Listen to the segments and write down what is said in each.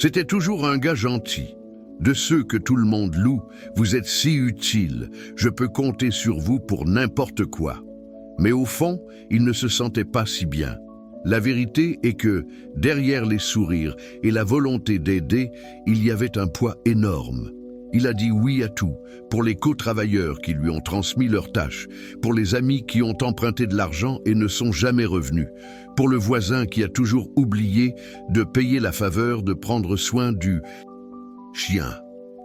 C'était toujours un gars gentil. De ceux que tout le monde loue, vous êtes si utile, je peux compter sur vous pour n'importe quoi. Mais au fond, il ne se sentait pas si bien. La vérité est que, derrière les sourires et la volonté d'aider, il y avait un poids énorme. Il a dit oui à tout, pour les co-travailleurs qui lui ont transmis leurs tâches, pour les amis qui ont emprunté de l'argent et ne sont jamais revenus, pour le voisin qui a toujours oublié de payer la faveur de prendre soin du chien.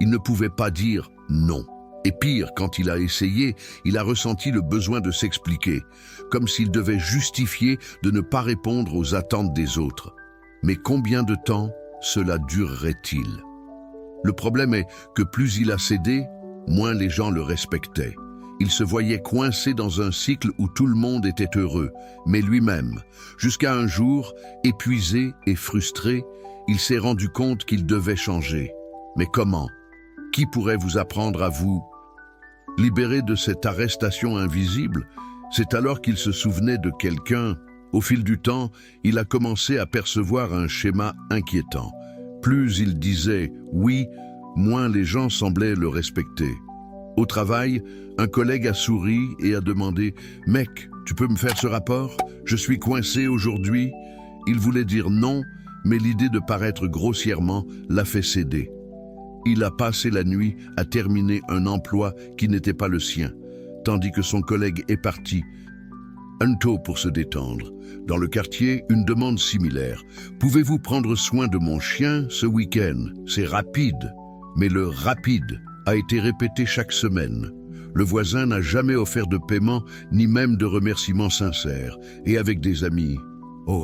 Il ne pouvait pas dire non. Et pire, quand il a essayé, il a ressenti le besoin de s'expliquer, comme s'il devait justifier de ne pas répondre aux attentes des autres. Mais combien de temps cela durerait-il ? Le problème est que plus il a cédé, moins les gens le respectaient. Il se voyait coincé dans un cycle où tout le monde était heureux, mais lui-même. Jusqu'à un jour, épuisé et frustré, il s'est rendu compte qu'il devait changer. Mais comment ? Qui pourrait vous apprendre à vous libérer de cette arrestation invisible? C'est alors qu'il se souvenait de quelqu'un. Au fil du temps, il a commencé à percevoir un schéma inquiétant. Plus il disait « oui », moins les gens semblaient le respecter. Au travail, un collègue a souri et a demandé « Mec, tu peux me faire ce rapport? Je suis coincé aujourd'hui. » Il voulait dire non, mais l'idée de paraître grossièrement l'a fait céder. Il a passé la nuit à terminer un emploi qui n'était pas le sien, tandis que son collègue est parti. Un tôt pour se détendre. Dans le quartier, une demande similaire. « Pouvez-vous prendre soin de mon chien ce week-end? C'est rapide. » Mais le « rapide » a été répété chaque semaine. Le voisin n'a jamais offert de paiement, ni même de remerciements sincères. Et avec des amis,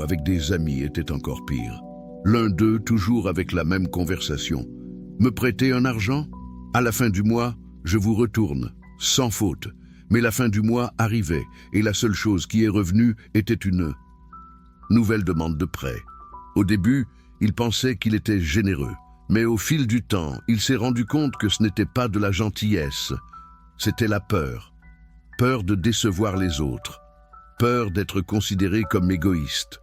avec des amis était encore pire. L'un d'eux, toujours avec la même conversation. « Me prêter un argent? À la fin du mois, je vous retourne, sans faute. » Mais la fin du mois arrivait, et la seule chose qui est revenue était une nouvelle demande de prêt. Au début, il pensait qu'il était généreux. Mais au fil du temps, il s'est rendu compte que ce n'était pas de la gentillesse. C'était la peur. Peur de décevoir les autres. Peur d'être considéré comme égoïste.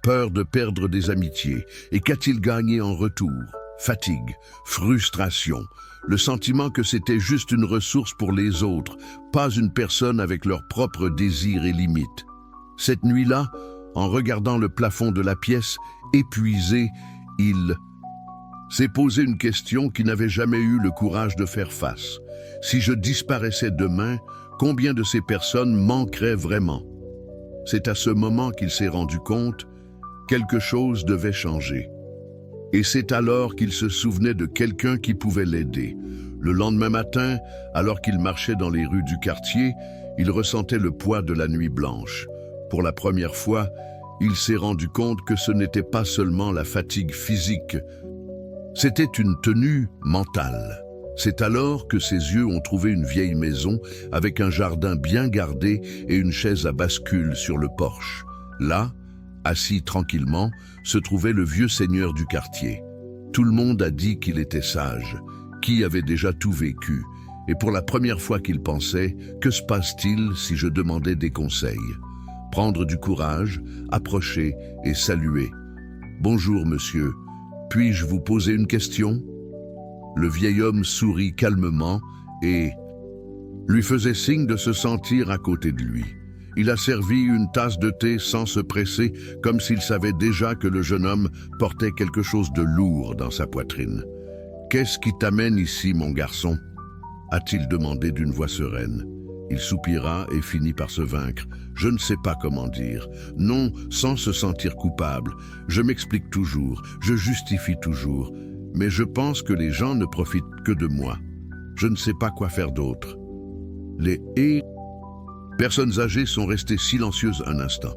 Peur de perdre des amitiés. Et qu'a-t-il gagné en retour? Fatigue, frustration, le sentiment que c'était juste une ressource pour les autres, pas une personne avec leurs propres désirs et limites. Cette nuit-là, en regardant le plafond de la pièce, épuisé, il s'est posé une question qu'il n'avait jamais eu le courage de faire face. Si je disparaissais demain, combien de ces personnes manqueraient vraiment? C'est à ce moment qu'il s'est rendu compte, quelque chose devait changer. Et c'est alors qu'il se souvenait de quelqu'un qui pouvait l'aider. Le lendemain matin, alors qu'il marchait dans les rues du quartier, il ressentait le poids de la nuit blanche. Pour la première fois, il s'est rendu compte que ce n'était pas seulement la fatigue physique, c'était une tenue mentale. C'est alors que ses yeux ont trouvé une vieille maison avec un jardin bien gardé et une chaise à bascule sur le porche. Là, assis tranquillement, se trouvait le vieux seigneur du quartier. Tout le monde a dit qu'il était sage, qui avait déjà tout vécu. Et pour la première fois qu'il pensait, que se passe-t-il si je demandais des conseils? Prendre du courage, approcher et saluer. « Bonjour monsieur, puis-je vous poser une question ?» Le vieil homme sourit calmement et lui faisait signe de se sentir à côté de lui. Il a servi une tasse de thé sans se presser, comme s'il savait déjà que le jeune homme portait quelque chose de lourd dans sa poitrine. « Qu'est-ce qui t'amène ici, mon garçon ?» a-t-il demandé d'une voix sereine. Il soupira et finit par se vaincre. « Je ne sais pas comment dire. Non, sans se sentir coupable. Je m'explique toujours, je justifie toujours. Mais je pense que les gens ne profitent que de moi. Je ne sais pas quoi faire d'autre. » Les personnes âgées sont restées silencieuses un instant.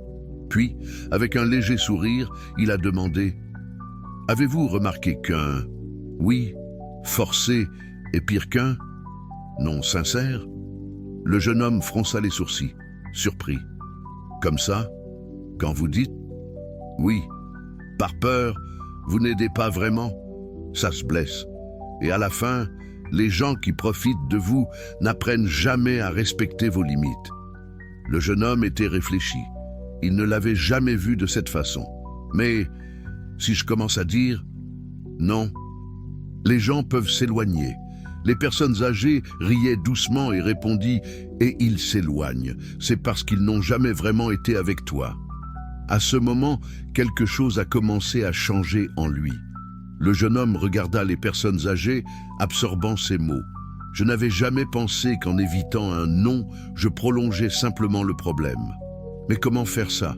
Puis, avec un léger sourire, il a demandé « Avez-vous remarqué qu'un oui forcé est pire qu'un non sincère ?» Le jeune homme fronça les sourcils, surpris. « Comme ça, quand vous dites oui, par peur, vous n'aidez pas vraiment, ça se blesse. Et à la fin, les gens qui profitent de vous n'apprennent jamais à respecter vos limites. » Le jeune homme était réfléchi. Il ne l'avait jamais vu de cette façon. « Mais si je commence à dire, Non. Les gens peuvent s'éloigner. Les personnes âgées riaient doucement et répondit « Et ils s'éloignent, c'est parce qu'ils n'ont jamais vraiment été avec toi ». À ce moment, quelque chose a commencé à changer en lui. Le jeune homme regarda les personnes âgées, absorbant ces mots. Je n'avais jamais pensé qu'en évitant un non, je prolongeais simplement le problème. Mais comment faire ça?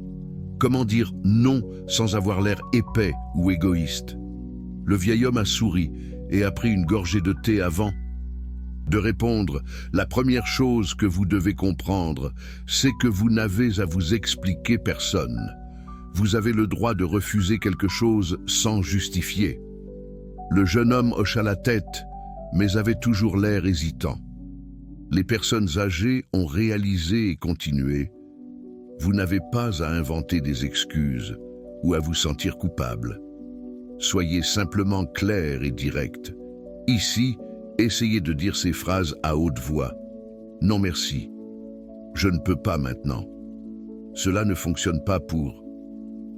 Comment dire non sans avoir l'air épais ou égoïste? Le vieil homme a souri et a pris une gorgée de thé avant de répondre. La première chose que vous devez comprendre, c'est que vous n'avez à vous expliquer personne. Vous avez le droit de refuser quelque chose sans justifier. Le jeune homme hocha la tête, mais avait toujours l'air hésitant. Les personnes âgées ont réalisé et continué. Vous n'avez pas à inventer des excuses ou à vous sentir coupable. Soyez simplement clair et direct. Ici, essayez de dire ces phrases à haute voix. Non merci. Je ne peux pas maintenant. Cela ne fonctionne pas pour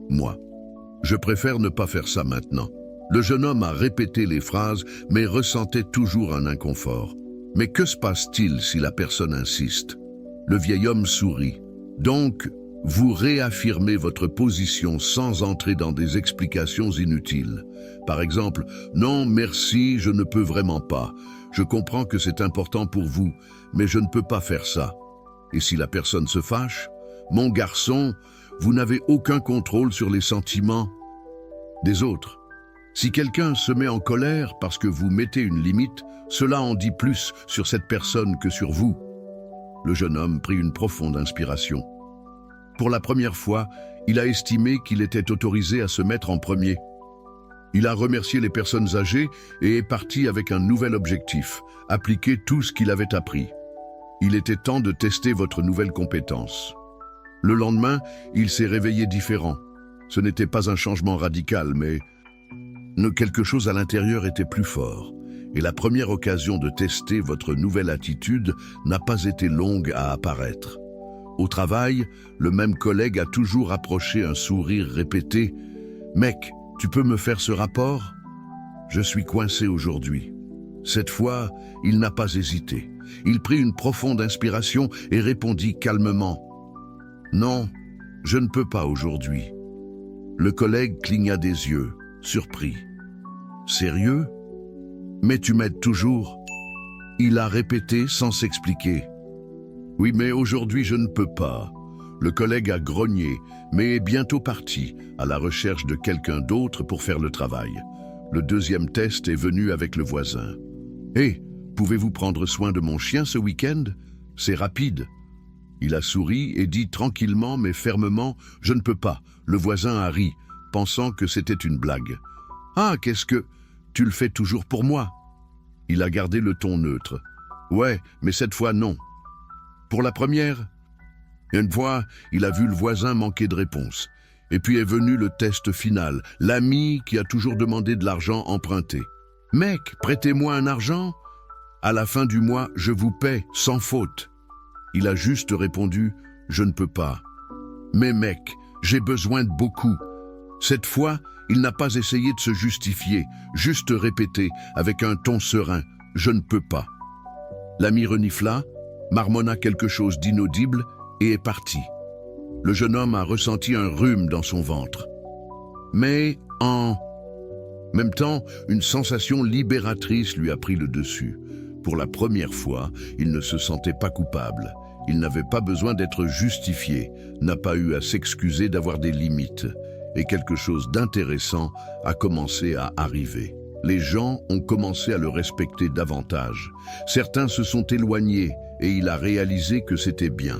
moi. Je préfère ne pas faire ça maintenant. Le jeune homme a répété les phrases, mais ressentait toujours un inconfort. Mais que se passe-t-il si la personne insiste? Le vieil homme sourit. Donc, vous réaffirmez votre position sans entrer dans des explications inutiles. Par exemple, « Non, merci, je ne peux vraiment pas. Je comprends que c'est important pour vous, mais je ne peux pas faire ça. » Et si la personne se fâche, « Mon garçon, vous n'avez aucun contrôle sur les sentiments des autres. » Si quelqu'un se met en colère parce que vous mettez une limite, cela en dit plus sur cette personne que sur vous. Le jeune homme prit une profonde inspiration. Pour la première fois, il a estimé qu'il était autorisé à se mettre en premier. Il a remercié les personnes âgées et est parti avec un nouvel objectif, appliquer tout ce qu'il avait appris. Il était temps de tester votre nouvelle compétence. Le lendemain, il s'est réveillé différent. Ce n'était pas un changement radical, mais quelque chose à l'intérieur était plus fort. Et la première occasion de tester votre nouvelle attitude n'a pas été longue à apparaître. Au travail, le même collègue a toujours approché un sourire répété. « Mec, tu peux me faire ce rapport? Je suis coincé aujourd'hui. » Cette fois, il n'a pas hésité. Il prit une profonde inspiration et répondit calmement. « Non, je ne peux pas aujourd'hui. » Le collègue cligna des yeux, surpris. « Sérieux? Mais tu m'aides toujours ?» Il a répété sans s'expliquer. « Oui, mais aujourd'hui je ne peux pas. » Le collègue a grogné, mais est bientôt parti, à la recherche de quelqu'un d'autre pour faire le travail. Le deuxième test est venu avec le voisin. « Hé, pouvez-vous prendre soin de mon chien ce week-end? C'est rapide. » Il a souri et dit tranquillement mais fermement « Je ne peux pas. » Le voisin a ri, pensant que c'était une blague. « Ah, qu'est-ce que... Tu le fais toujours pour moi ?» Il a gardé le ton neutre. « Ouais, mais cette fois non. » Pour la première, une fois, il a vu le voisin manquer de réponse. Et puis est venu le test final, l'ami qui a toujours demandé de l'argent emprunté. « Mec, prêtez-moi un argent? À la fin du mois, je vous paie, sans faute. » Il a juste répondu « Je ne peux pas. » « Mais mec, j'ai besoin de beaucoup. » Cette fois, il n'a pas essayé de se justifier, juste répété, avec un ton serein « Je ne peux pas. » L'ami renifla, marmonna quelque chose d'inaudible et est parti. Le jeune homme a ressenti un rhume dans son ventre. Mais en même temps, une sensation libératrice lui a pris le dessus. Pour la première fois, il ne se sentait pas coupable. Il n'avait pas besoin d'être justifié, n'a pas eu à s'excuser d'avoir des limites. Et quelque chose d'intéressant a commencé à arriver. Les gens ont commencé à le respecter davantage. Certains se sont éloignés et il a réalisé que c'était bien.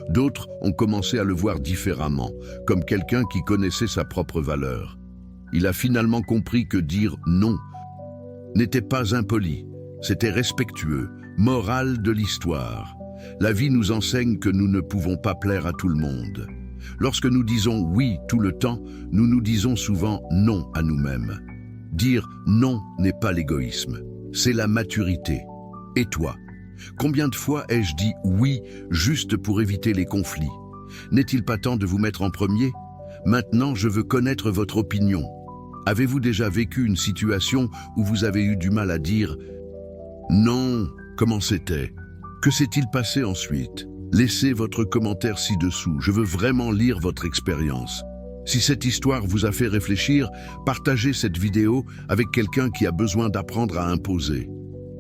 D'autres ont commencé à le voir différemment, comme quelqu'un qui connaissait sa propre valeur. Il a finalement compris que dire non n'était pas impoli, c'était respectueux, morale de l'histoire. La vie nous enseigne que nous ne pouvons pas plaire à tout le monde. Lorsque nous disons oui tout le temps, nous nous disons souvent non à nous-mêmes. Dire non n'est pas l'égoïsme, c'est la maturité. Et toi, combien de fois ai-je dit oui juste pour éviter les conflits? N'est-il pas temps de vous mettre en premier? Maintenant, je veux connaître votre opinion. Avez-vous déjà vécu une situation où vous avez eu du mal à dire « Non, comment c'était » Que s'est-il passé ensuite? Laissez votre commentaire ci-dessous, je veux vraiment lire votre expérience. Si cette histoire vous a fait réfléchir, partagez cette vidéo avec quelqu'un qui a besoin d'apprendre à imposer.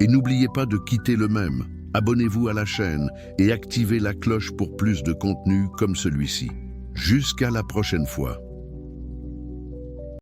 Et n'oubliez pas de quitter le même. Abonnez-vous à la chaîne et activez la cloche pour plus de contenu comme celui-ci. Jusqu'à la prochaine fois.